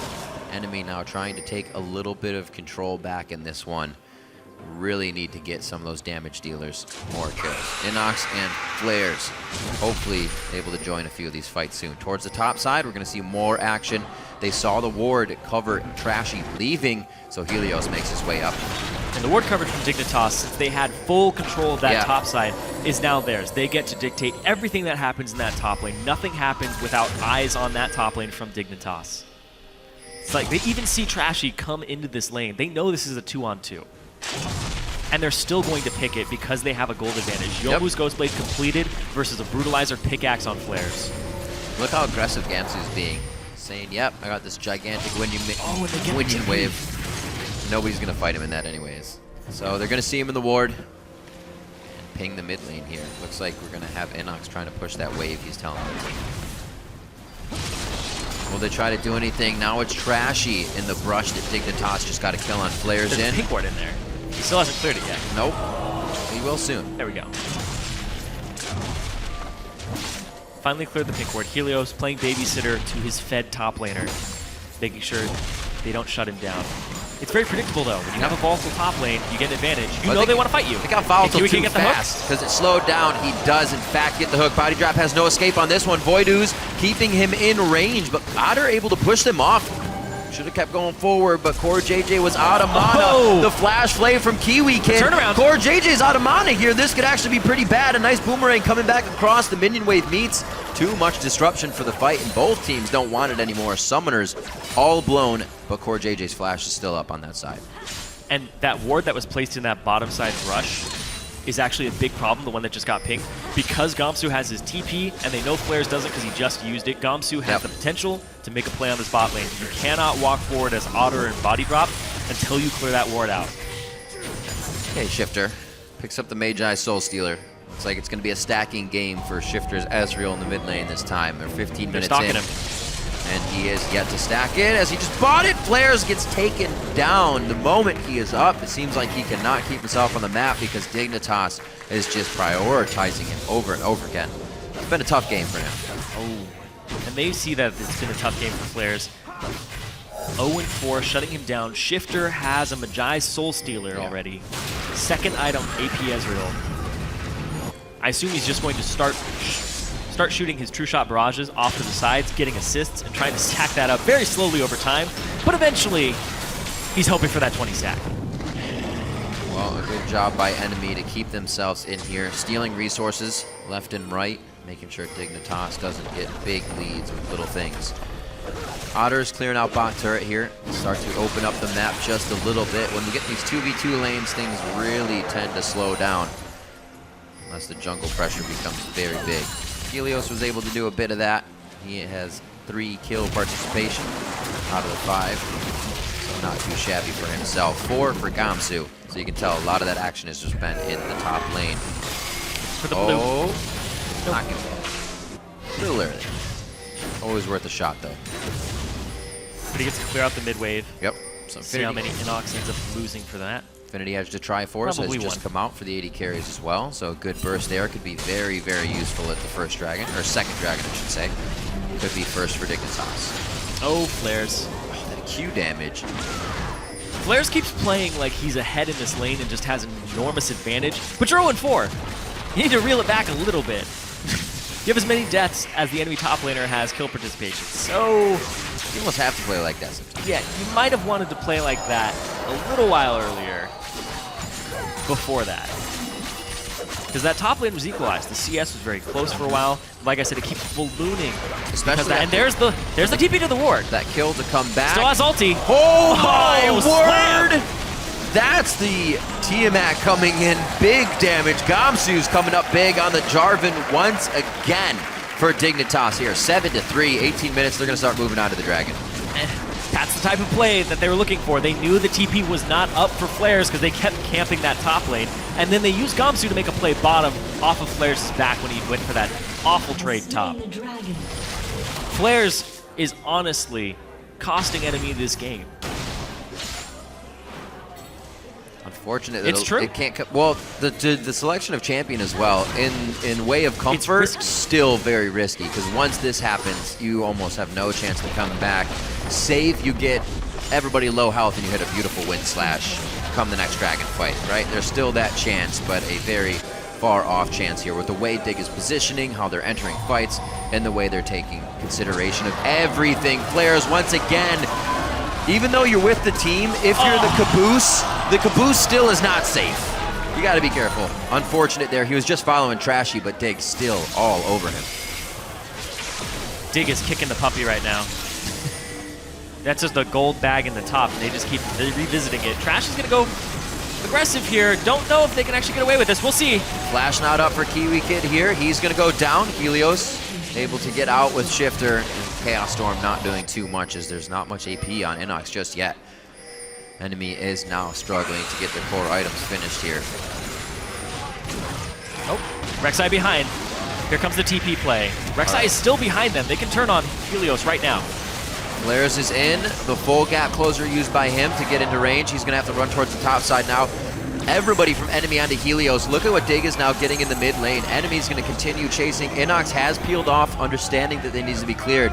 NME now trying to take a little bit of control back in this one. Really need to get some of those damage dealers more kills. Inox and FLICKR hopefully able to join a few of these fights soon. Towards the top side, we're going to see more action. They saw the ward cover Trashy leaving, so Helios makes his way up. And the ward coverage from Dignitas, since they had full control of that top side, is now theirs. They get to dictate everything that happens in that top lane. Nothing happens without eyes on that top lane from Dignitas. It's like they even see Trashy come into this lane. They know this is a 2-on-2. And they're still going to pick it because they have a gold advantage. Yomu's Ghostblade completed versus a Brutalizer pickaxe on FLICKR. Look how aggressive Gamsu's being. Saying, yep, I got this gigantic Winion wave. Nobody's going to fight him in that anyways. So they're going to see him in the ward. And ping the mid lane here. Looks like we're going to have Inox trying to push that wave he's telling them. Will they try to do anything? Now it's Trashy in the brush that Dignitas just got a kill on. Flares There's in. a pink ward in there. He still hasn't cleared it yet. Nope. He will soon. There we go. Finally cleared the pink ward. Helios playing babysitter to his fed top laner, making sure they don't shut him down. It's very predictable though. When you have a volatile top lane, you get an advantage. You know they want to fight you. They got volatile too get fast because it slowed down. He does in fact get the hook. Body drop has no escape on this one. Voidoo's keeping him in range, but Otter able to push them off. Should have kept going forward, but Core JJ was out of mana. The flash flame from Kiwi Kid. Turnaround. Core JJ's out of mana here. This could actually be pretty bad. A nice boomerang coming back across. The minion wave meets. Too much disruption for the fight, and both teams don't want it anymore. Summoners all blown, but Core JJ's flash is still up on that side. And that ward that was placed in that bottom side rush is actually a big problem, the one that just got pinged. Because Gamsu has his TP, and they know FLICKR doesn't because he just used it, Gamsu has the potential to make a play on this bot lane. You cannot walk forward as Otter and Body Drop until you clear that ward out. Okay, Shifter picks up the Magi Soul Stealer. Looks like it's going to be a stacking game for Shifter's Ezreal in the mid lane this time. They're 15 minutes in. Him. And he is yet to stack it as he just bought it. FLICKR gets taken down the moment he is up. It seems like he cannot keep himself on the map because Dignitas is just prioritizing him over and over again. It's been a tough game for him. And they see that it's been a tough game for FLICKR. 0-4, shutting him down. Shifter has a Magi Soul Stealer already. Second item, AP Ezreal. I assume he's just going to start shooting his True Shot barrages off to the sides, getting assists, and trying to stack that up very slowly over time. But eventually, he's hoping for that 20 stack. Well, a good job by NME to keep themselves in here, stealing resources left and right, making sure Dignitas doesn't get big leads with little things. Otter's clearing out bot turret here. Start to open up the map just a little bit. When we get these 2v2 lanes, things really tend to slow down. Unless the jungle pressure becomes very big. Helios was able to do a bit of that. He has 3 kill participation out of the 5. So not too shabby for himself. 4 for Gamsu. So you can tell a lot of that action has just been in the top lane. For the blue. Not good. A little early. Always worth a shot though. But he gets to clear out the mid wave. Yep. So see how many Inox ends up losing for that. Infinity Edge to Triforce has just come out for the 80 carries as well, so a good burst there could be very, very useful at the first dragon, or second dragon I should say. Could be first for Dignitas. Oh, FLICKR. Oh, that Q damage. FLICKR keeps playing like he's ahead in this lane and just has an enormous advantage, but you're 0-4. You need to reel it back a little bit. You have as many deaths as the enemy top laner has kill participation, so you almost have to play like that sometimes. Yeah, you might have wanted to play like that a little while earlier before that. because that top lane was equalized. The CS was very close for a while. Like I said, it keeps ballooning. Especially that, and there's the TP to the ward. That kill to come back. Still has ulti. Oh my it was word! That's the Tiamat coming in. Big damage. Gamsu's coming up big on the Jarvan once again for Dignitas here. 7-3, 18 minutes. They're going to start moving on to the Dragon. That's the type of play that they were looking for. They knew the TP was not up for Flares because they kept camping that top lane. And then they used Gamsu to make a play bottom off of Flares' back when he went for that awful trade top. Flares is honestly costing NME this game. Unfortunate that It's true. it can't. Well, the selection of champion as well, in way of comfort, still very risky because once this happens, you almost have no chance of coming back. Save, you get everybody low health and you hit a beautiful wind slash come the next dragon fight, right? There's still that chance, but a very far off chance here with the way Dig is positioning, how they're entering fights, and the way they're taking consideration of everything. Flares once again. Even though you're with the team, if you're the caboose still is not safe. You gotta be careful. Unfortunate there. He was just following Trashy, but Dig's still all over him. Dig is kicking the puppy right now. That's just a gold bag in the top, and they just keep revisiting it. Trash is gonna go aggressive here. Don't know if they can actually get away with this. We'll see. Flash not up for Kiwi Kid here. He's gonna go down. Helios able to get out with Shifter. And Chaos Storm not doing too much as there's not much AP on Inox just yet. Enemy is now struggling to get their core items finished here. Oh, Rek'Sai behind. Here comes the TP play. Rek'Sai is still behind them. They can turn on Helios right now. Flares is in. The full gap closer used by him to get into range. He's going to have to run towards the top side now. Everybody from Enemy onto Helios. Look at what Dig is now getting in the mid lane. Enemy's going to continue chasing. Inox has peeled off, understanding that they need to be cleared,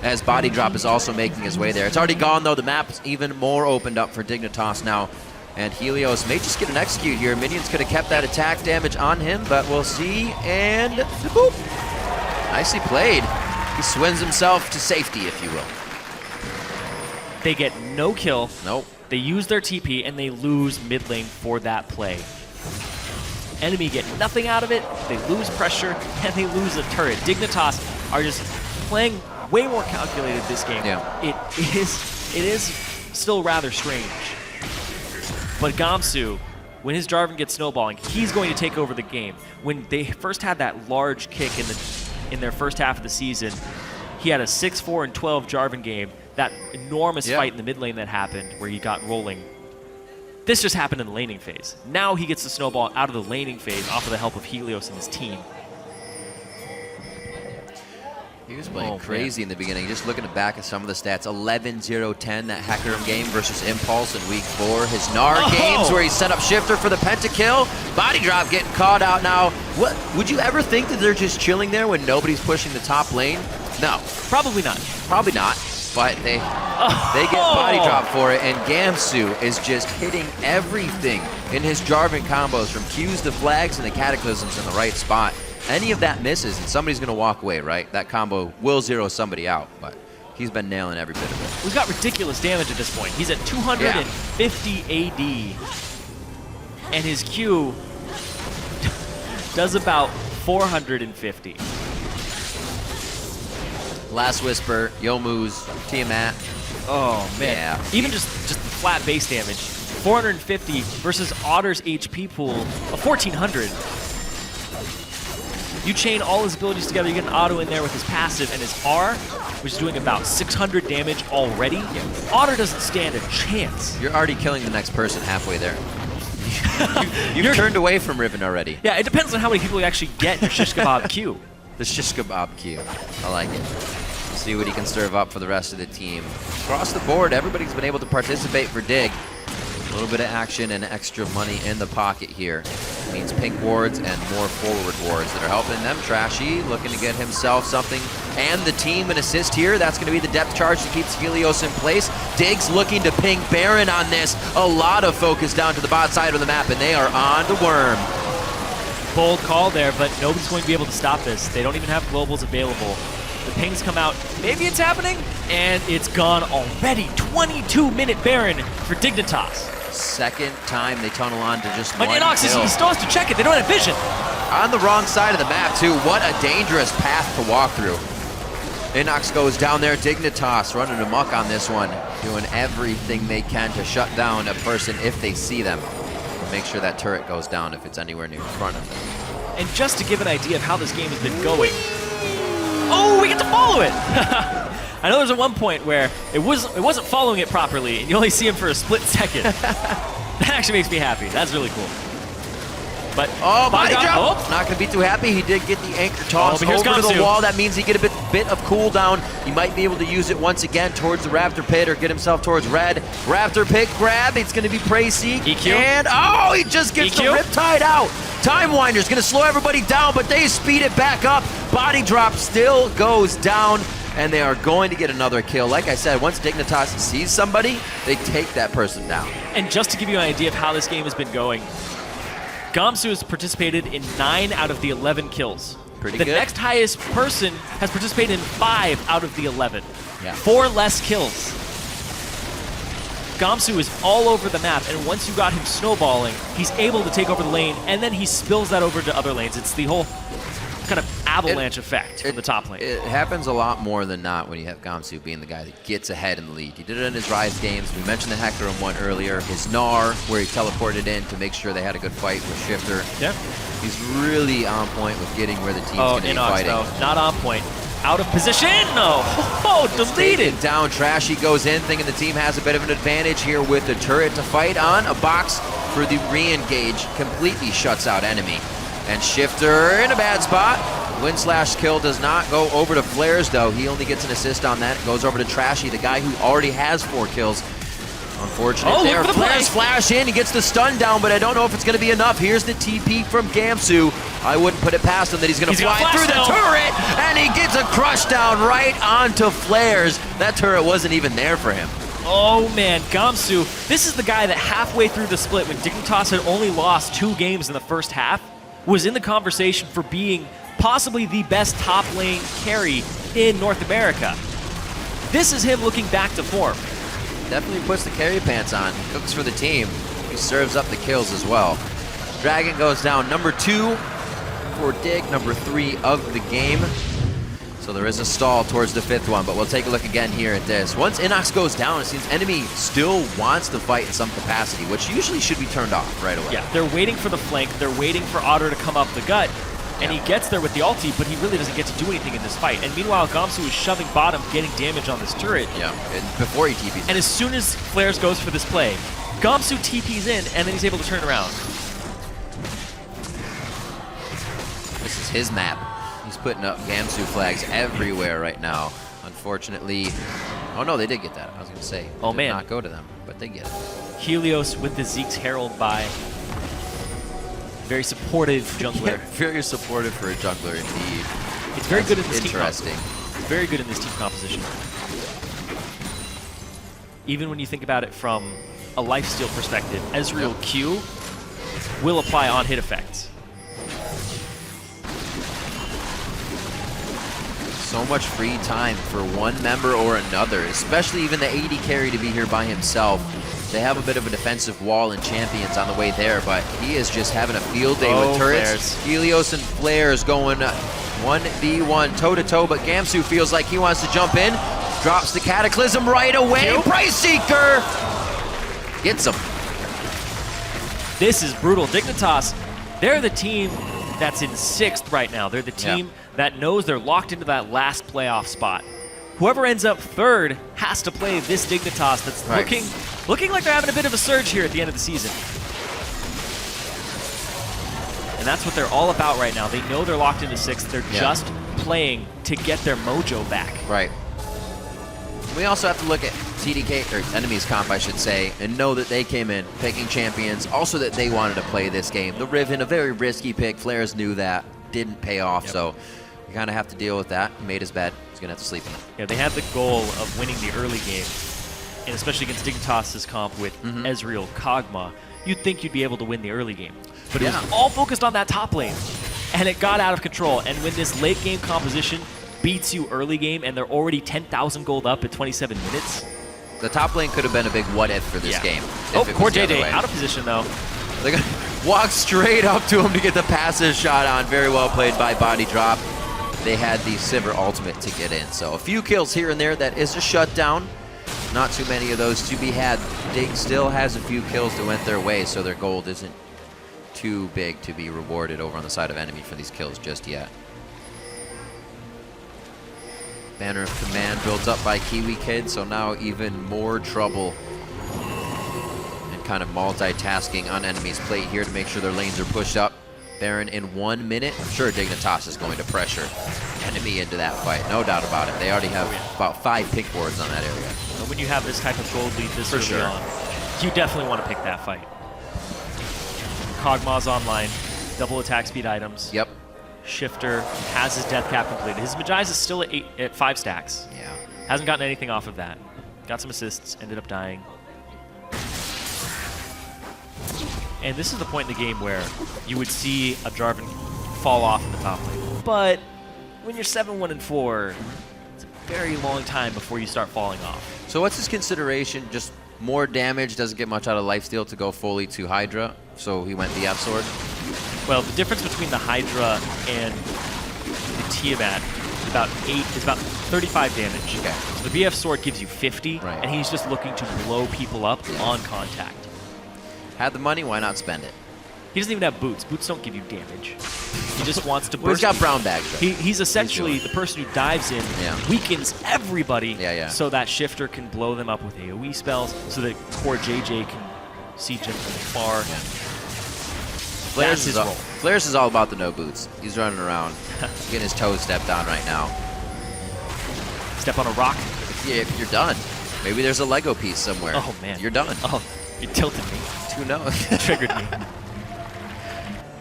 as Body Drop is also making his way there. It's already gone, though. The map's even more opened up for Dignitas now. And Helios may just get an execute here. Minions could have kept that attack damage on him, but we'll see. And boop. Nicely played. He swims himself to safety, if you will. They get no kill. Nope. They use their TP, and they lose mid lane for that play. Enemy get nothing out of it. They lose pressure, and they lose a turret. Dignitas are just playing way more calculated this game. Yeah. It is still rather strange. But Gamsu, when his Jarvan gets snowballing, he's going to take over the game. When they first had that large kick in their first half of the season, he had a 6-4 and 12 Jarvan game. That enormous fight in the mid lane that happened where he got rolling. This just happened in the laning phase. Now he gets the snowball out of the laning phase off of the help of Helios and his team. He was playing crazy in the beginning. Just looking back at some of the stats, 11-0-10, that Hacker game versus Impulse in week 4. His Gnar games where he set up Shifter for the pentakill. Body Drop getting caught out now. What would you ever think that they're just chilling there when nobody's pushing the top lane? No. Probably not. Probably not. But they get Body Drop for it, and Gamsu is just hitting everything in his Jarvan combos, from Qs to flags and the cataclysms in the right spot. Any of that misses, and somebody's going to walk away, right? That combo will zero somebody out, but he's been nailing every bit of it. We've got ridiculous damage at this point. He's at 250 AD, and his Q does about 450. Last Whisper, Yomu's, Tiamat. Oh, man. Yeah. Even just the flat base damage. 450 versus Otter's HP pool of 1,400. You chain all his abilities together, you get an auto in there with his passive and his R, which is doing about 600 damage already. Otter doesn't stand a chance. You're already killing the next person halfway there. You've turned away from Riven already. Yeah, it depends on how many people you actually get in your Shish Kebab Q. The Shish Kebab Q. I like it. See what he can serve up for the rest of the team. Across the board, everybody's been able to participate for Dig. A little bit of action and extra money in the pocket here. It means pink wards and more forward wards that are helping them. Trashy looking to get himself something and the team an assist here. That's going to be the depth charge that keeps Helios in place. Dig's looking to ping Baron on this. A lot of focus down to the bot side of the map, and they are on the worm. Bold call there, but nobody's going to be able to stop this. They don't even have globals available. The pings come out. Maybe it's happening, and it's gone already. 22-minute Baron for Dignitas. second time they tunnel on to just But one Inox, kill. he still has to check it. They don't have vision. On the wrong side of the map, too. What a dangerous path to walk through. Inox goes down there. Dignitas running amok on this one, doing everything they can to shut down a person if they see them. Make sure that turret goes down if it's anywhere near in front of them. And just to give an idea of how this game has been going. Oh, we get to follow it! I know there's at one point where it wasn't following it properly, and you only see him for a split second. That actually makes me happy. That's really cool. But body drop! Oh, not gonna be too happy. He did get the anchor toss over to the wall. That means he get a bit of cooldown. He might be able to use it once again towards the Raptor Pit or get himself towards red. Raptor Pit grab. It's gonna be Prey Seek. EQ. And he just gets the Riptide out. Time Winder's gonna slow everybody down, but they speed it back up. Body drop still goes down, and they are going to get another kill. Like I said, once Dignitas sees somebody, they take that person down. And just to give you an idea of how this game has been going, Gamsu has participated in 9 out of the 11 kills. Pretty good. The next highest person has participated in 5 out of the 11. Yeah. 4 less kills. Gamsu is all over the map, and once you got him snowballing, he's able to take over the lane, and then he spills that over to other lanes. It's the whole kind of avalanche effect from the top lane. It happens a lot more than not when you have Gamsu being the guy that gets ahead in the lead. He did it in his Rise games. We mentioned the Hecarim one earlier. His Gnar, where he teleported in to make sure they had a good fight with Shifter. Yeah. He's really on point with getting where the team's going to be Inox, fighting. though, not on point. Out of position, no. Oh, deleted. Down, Trashy goes in, thinking the team has a bit of an advantage here with the turret to fight on. A box for the re-engage completely shuts out enemy. And Shifter in a bad spot. Wind/kill does not go over to Flares, though. He only gets an assist on that. It goes over to Trashy, the guy who already has 4 kills. Unfortunate there. Flares flash in. He gets the stun down, but I don't know if it's going to be enough. Here's the TP from Gamsu. I wouldn't put it past him that he's going to fly through the turret, and he gets a crush down right onto Flares. That turret wasn't even there for him. Oh man, Gamsu. This is the guy that halfway through the split, when Dignitas had only lost 2 games in the first half, was in the conversation for being possibly the best top lane carry in North America. This is him looking back to form. Definitely puts the carry pants on. Cooks for the team. He serves up the kills as well. Dragon goes down number 2 for Dig, number 3 of the game. So there is a stall towards the 5th one, but we'll take a look again here at this. Once Inox goes down, it seems enemy still wants to fight in some capacity, which usually should be turned off right away. Yeah, they're waiting for the flank. They're waiting for Otter to come up the gut. And he gets there with the ulti, but he really doesn't get to do anything in this fight. And meanwhile, Gamsu is shoving bottom, getting damage on this turret. Yeah, and before he TPs. And as soon as Flares goes for this play, Gamsu TPs in, and then he's able to turn around. This is his map. He's putting up Gamsu flags everywhere right now. Unfortunately, oh no, they did get that. I was going to say, oh man, did not go to them, but they get it. Helios with the Zeke's Herald by. Very supportive jungler. Yeah, very supportive for a jungler indeed. It's very good in this interesting. It's very good in this team composition. Even when you think about it from a lifesteal perspective, Ezreal Q will apply on hit effects. So much free time for one member or another, especially even the AD carry to be here by himself. They have a bit of a defensive wall and champions on the way there, but he is just having a field day with turrets. Flares. Helios and Flares going 1v1 toe-to-toe, but Gamsu feels like he wants to jump in. Drops the Cataclysm right away. Price Seeker gets him. This is brutal. Dignitas, they're the team that's in 6th right now. They're the team that knows they're locked into that last playoff spot. Whoever ends up 3rd has to play this Dignitas that's looking like they're having a bit of a surge here at the end of the season. And that's what they're all about right now. They know they're locked into 6th. They're just playing to get their mojo back. Right. We also have to look at TDK, or enemies comp, I should say, and know that they came in picking champions. Also that they wanted to play this game. The Riven, a very risky pick. Flares knew that. Didn't pay off, so you kind of have to deal with that. He made his bed. He's going to have to sleep in it. Yeah, they had the goal of winning the early game, and especially against Dignitas' comp with Ezreal Kog'Maw, you'd think you'd be able to win the early game. But it was all focused on that top lane, and it got out of control. And when this late game composition beats you early game and they're already 10,000 gold up at 27 minutes, The top lane could have been a big what if for this game. Oh, if it poor was the other JJ way. out of position though. They're gonna walk straight up to him to get the passive shot on. Very well played by Body Drop. They had the Sivir ultimate to get in. So a few kills here and there. That is a shutdown. Not too many of those to be had. Dig still has a few kills that went their way, so their gold isn't too big to be rewarded over on the side of enemy for these kills just yet. Banner of Command built up by Kiwi Kid, so now even more trouble and kind of multitasking on enemy's plate here to make sure their lanes are pushed up. Baron in 1 minute. I'm sure Dignitas is going to pressure enemy into that fight, no doubt about it. They already have about 5 pick boards on that area. And when you have this type of gold lead this early on, you definitely want to pick that fight. Kog'Maw's online, double attack speed items. Yep. Shifter has his death cap completed. His Magize is still at 5 stacks. Yeah. Hasn't gotten anything off of that. Got some assists, ended up dying. And this is the point in the game where you would see a Jarvan fall off in the top lane. But when you're 7-1-4, it's a very long time before you start falling off. So what's his consideration? Just more damage, doesn't get much out of lifesteal to go fully to Hydra, so he went the F sword. Well, the difference between the Hydra and the Tiamat is about 35 damage. Okay. So the BF sword gives you 50, Right. and he's just looking to blow people up on contact. Had the money, why not spend it? He doesn't even have boots. Boots don't give you damage. He just wants to burst. Well, he's got brown bags, though. He's essentially the person who dives in, weakens everybody, so that Shifter can blow them up with AoE spells, so that poor JJ can siege him from far. That's his role. Flares is all about the no boots. He's running around, getting his toes stepped on right now. Step on a rock. Yeah, you're done. Maybe there's a Lego piece somewhere. Oh man, you're done. Oh, you tilted me. Who knows? Triggered me.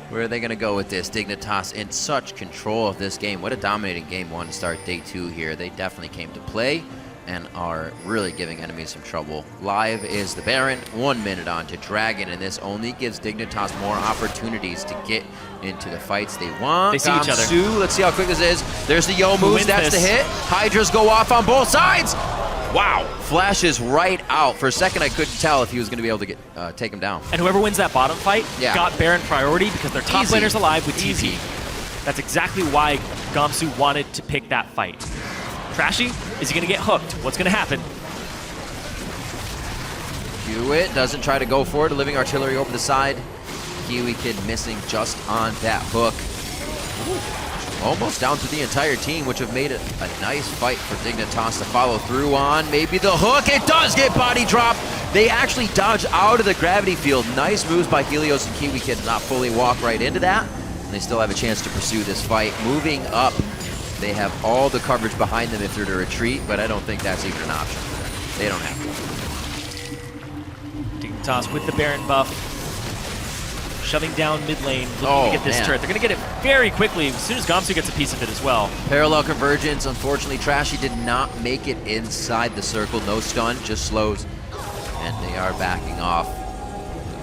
Where are they going to go with this? Dignitas in such control of this game. What a dominating game one to start day 2 here. They definitely came to play and are really giving enemies some trouble. Live is the Baron, 1 minute on to Dragon, and this only gives Dignitas more opportunities to get into the fights they want. They see each other. Let's see how quick this is. There's the Yo moves, that's the hit. Hydras go off on both sides. Wow, flashes right out. For a second, I couldn't tell if he was going to be able to get take him down. And whoever wins that bottom fight got Baron priority because their top Easy. laner's alive with TP. That's exactly why Gamsu wanted to pick that fight. Trashy, is he going to get hooked? What's going to happen? Hewitt doesn't try to go for it. Living artillery over the side. Kiwi Kid missing just on that hook. Almost down to the entire team, which have made it a nice fight for Dignitas to follow through on. Maybe the hook. It does get body dropped. They actually dodge out of the gravity field. Nice moves by Helios and Kiwi Kid to not fully walk right into that. And they still have a chance to pursue this fight. Moving up, they have all the coverage behind them if they're to retreat, but I don't think that's even an option for them. They don't have to. Dignitas with the Baron buff. Shoving down mid lane, looking to get this turret. They're going to get it very quickly as soon as Gamsu gets a piece of it as well. Parallel convergence. Unfortunately, Trashy did not make it inside the circle. No stun, just slows. And they are backing off.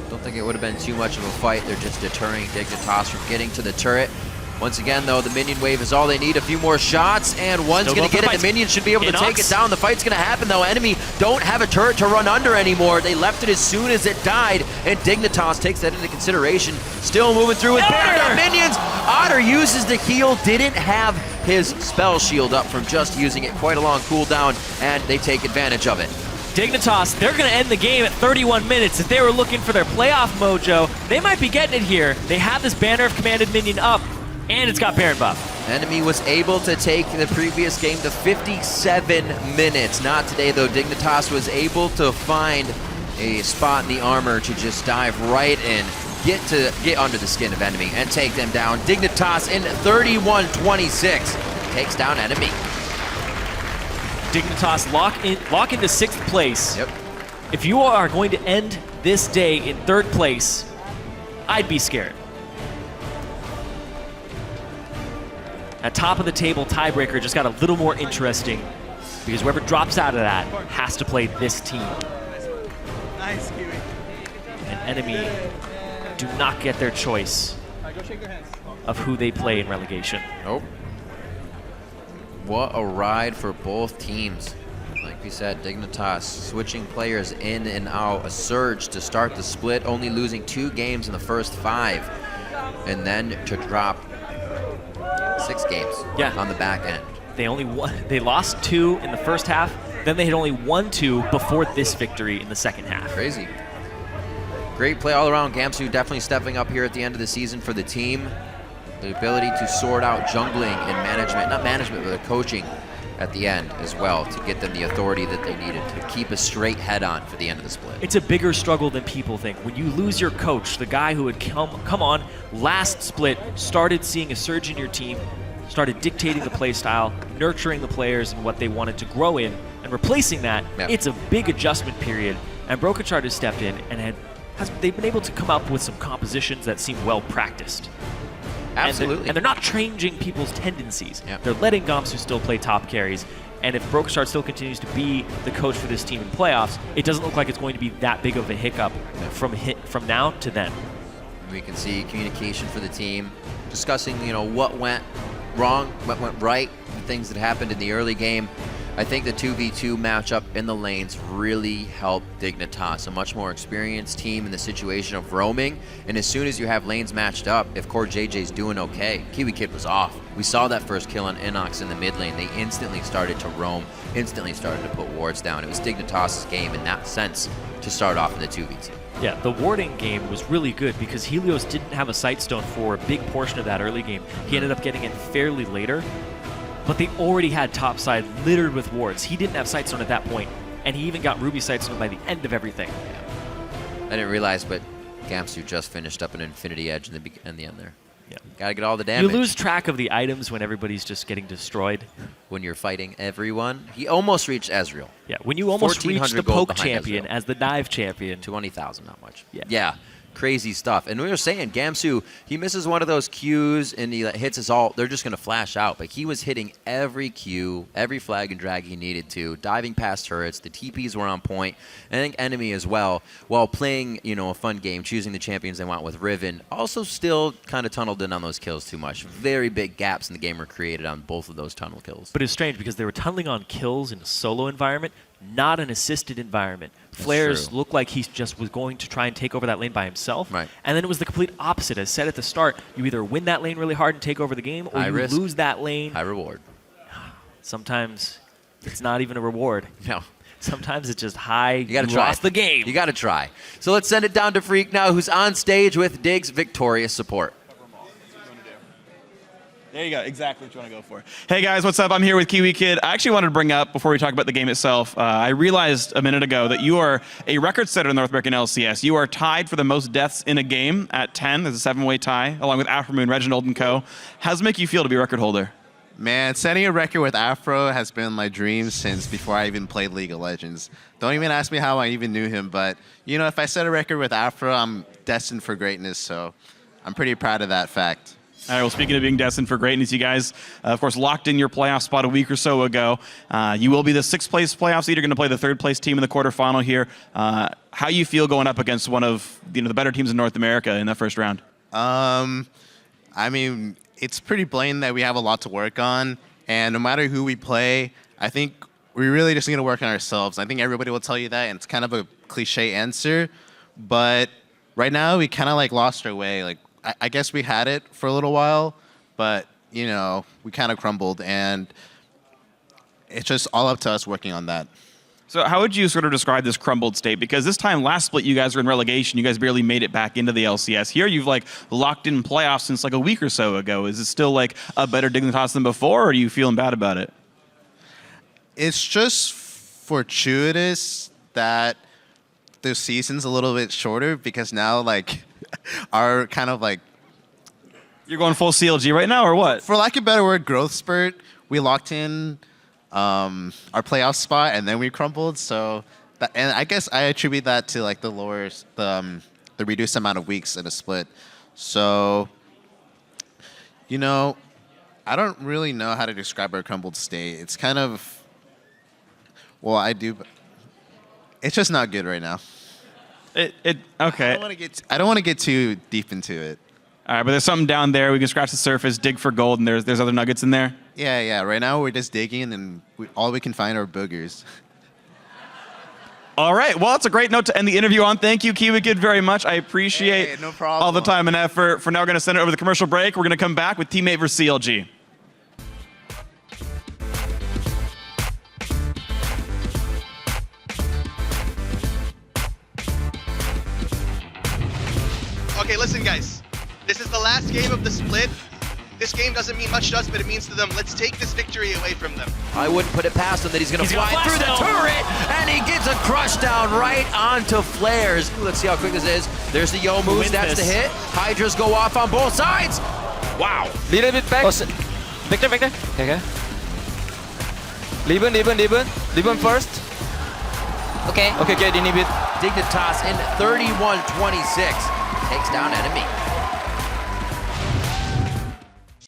Don't think it would have been too much of a fight. They're just deterring Dignitas from getting to the turret. Once again, though, the minion wave is all they need. A few more shots, and one's going to get it. The minion should be able to take it down. The fight's going to happen, though. Enemy don't have a turret to run under anymore. They left it as soon as it died, and Dignitas takes that into consideration. Still moving through with Baron minions. Otter uses the heal. Didn't have his spell shield up from just using it. Quite a long cooldown, and they take advantage of it. Dignitas, they're going to end the game at 31 minutes. If they were looking for their playoff mojo, they might be getting it here. They have this Banner of Commanded minion up, and it's got Baron buff. Enemy was able to take the previous game to 57 minutes. Not today, though. Dignitas was able to find a spot in the armor to just dive right in, get under the skin of enemy, and take them down. Dignitas in 31-26 takes down enemy. Dignitas lock into 6th place. Yep. If you are going to end this day in 3rd place, I'd be scared. At top of the table, tiebreaker just got a little more interesting because whoever drops out of that has to play this team. Nice, Kiwi. And enemy do not get their choice of who they play in relegation. Nope. What a ride for both teams. Like, Like we said, Dignitas switching players in and out, a surge to start the split, only losing 2 games in the first 5, and then to drop 6 games on the back end. They lost 2 in the first half, then they had only won 2 before this victory in the second half. Crazy. Great play all around. Gamsu definitely stepping up here at the end of the season for the team. The ability to sort out jungling and management, not management, but the coaching at the end as well to get them the authority that they needed to keep a straight head on for the end of the split. It's a bigger struggle than people think. When you lose your coach, the guy who had come on last split, started seeing a surge in your team, started dictating the play style, nurturing the players and what they wanted to grow in, and replacing that, it's a big adjustment period. And Brokenshard has stepped in and they've been able to come up with some compositions that seem well practiced. Absolutely. And they're not changing people's tendencies. They're letting Gamsu still play top carries. And if Brokenshard still continues to be the coach for this team in playoffs, it doesn't look like it's going to be that big of a hiccup from now to then. We can see communication for the team, discussing, what went wrong, what went right, the things that happened in the early game. I think the 2v2 matchup in the lanes really helped Dignitas, a much more experienced team in the situation of roaming. And as soon as you have lanes matched up, if Core JJ's doing okay, Kiwi Kid was off. We saw that first kill on Inox in the mid lane. They instantly started to roam, instantly started to put wards down. It was Dignitas' game in that sense to start off in the 2v2. Yeah, the warding game was really good because Helios didn't have a Sightstone for a big portion of that early game. He ended up getting it fairly later. But they already had topside littered with wards. He didn't have Sightstone at that point, and he even got Ruby Sightstone by the end of everything. I didn't realize, but Gamsu just finished up an Infinity Edge in the end there. Yeah, gotta get all the damage. You lose track of the items when everybody's just getting destroyed. When you're fighting everyone. He almost reached Ezreal. Yeah, when you almost reach the poke champion as the dive champion. 20,000, not much. Yeah. Crazy stuff. And we were saying, Gamsu, he misses one of those Qs and he hits his ult. They're just going to flash out. But he was hitting every Q, every flag and drag he needed to, diving past turrets. The TPs were on point. And I think NME as well, while playing, a fun game, choosing the champions they want with Riven, also still kind of tunneled in on those kills too much. Very big gaps in the game were created on both of those tunnel kills. But it's strange because they were tunneling on kills in a solo environment, not an assisted environment. Flares looked like he just was going to try and take over that lane by himself. Right. And then it was the complete opposite. As said at the start, you either win that lane really hard and take over the game, or you lose that lane. High reward. Sometimes it's not even a reward. No. Sometimes it's just high, you gotta lost the game. You got to try. So let's send it down to Freak now, who's on stage with Dig's victorious support. There you go, exactly what you want to go for. Hey guys, what's up? I'm here with Kiwi Kid. I actually wanted to bring up, before we talk about the game itself, I realized a minute ago that you are a record setter in North American LCS. You are tied for the most deaths in a game at 10. There's a 7-way tie, along with Afromoon, Reginald, and co. How does it make you feel to be record holder? Man, setting a record with Afro has been my dream since before I even played League of Legends. Don't even ask me how I even knew him, but if I set a record with Afro, I'm destined for greatness, so I'm pretty proud of that fact. All right, well, speaking of being destined for greatness, you guys, of course, locked in your playoff spot a week or so ago. You will be the 6th-place playoff seed. You're going to play the 3rd-place team in the quarterfinal here. How you feel going up against one of the better teams in North America in that first round? I mean, it's pretty blatant that we have a lot to work on, and no matter who we play, I think we're really just going to work on ourselves. I think everybody will tell you that, and it's kind of a cliche answer, but right now we kind of lost our way. I guess we had it for a little while, but, we kind of crumbled, and it's just all up to us working on that. So how would you sort of describe this crumbled state? Because this time last split, you guys were in relegation. You guys barely made it back into the LCS. Here, you've locked in playoffs since a week or so ago. Is it still a better Dignitas than before, or are you feeling bad about it? It's just fortuitous that the season's a little bit shorter because now, our kind of You're going full CLG right now, or what? For lack of a better word, growth spurt. We locked in our playoff spot, and then we crumbled. So, and I guess I attribute that to the reduced amount of weeks in a split. So, I don't really know how to describe our crumbled state. It's kind of, well, I do, but it's just not good right now. Okay. I don't want to get too deep into it. All right, but there's something down there. We can scratch the surface, dig for gold, and there's other nuggets in there. Yeah. Right now we're just digging, and all we can find are boogers. All right. Well, it's a great note to end the interview on. Thank you, Kiwi Kid, very much. I appreciate Hey, no problem. all the time and effort. For now, we're going to send it over the commercial break. We're going to come back with teammate versus CLG. Okay, listen, guys. This is the last game of the split. This game doesn't mean much to us, but it means to them. Let's take this victory away from them. I wouldn't put it past him that he's going to fly gonna through the flash though. turret, and he gets a crush down right onto flares. Let's see how quick this is. There's the Yo moves. wins That's this? the hit. Hydras go off on both sides. Wow. Little bit back. Victor. Okay. Lieben first. Okay. Okay, get inhibit. Dignitas in 31-26 takes down NME.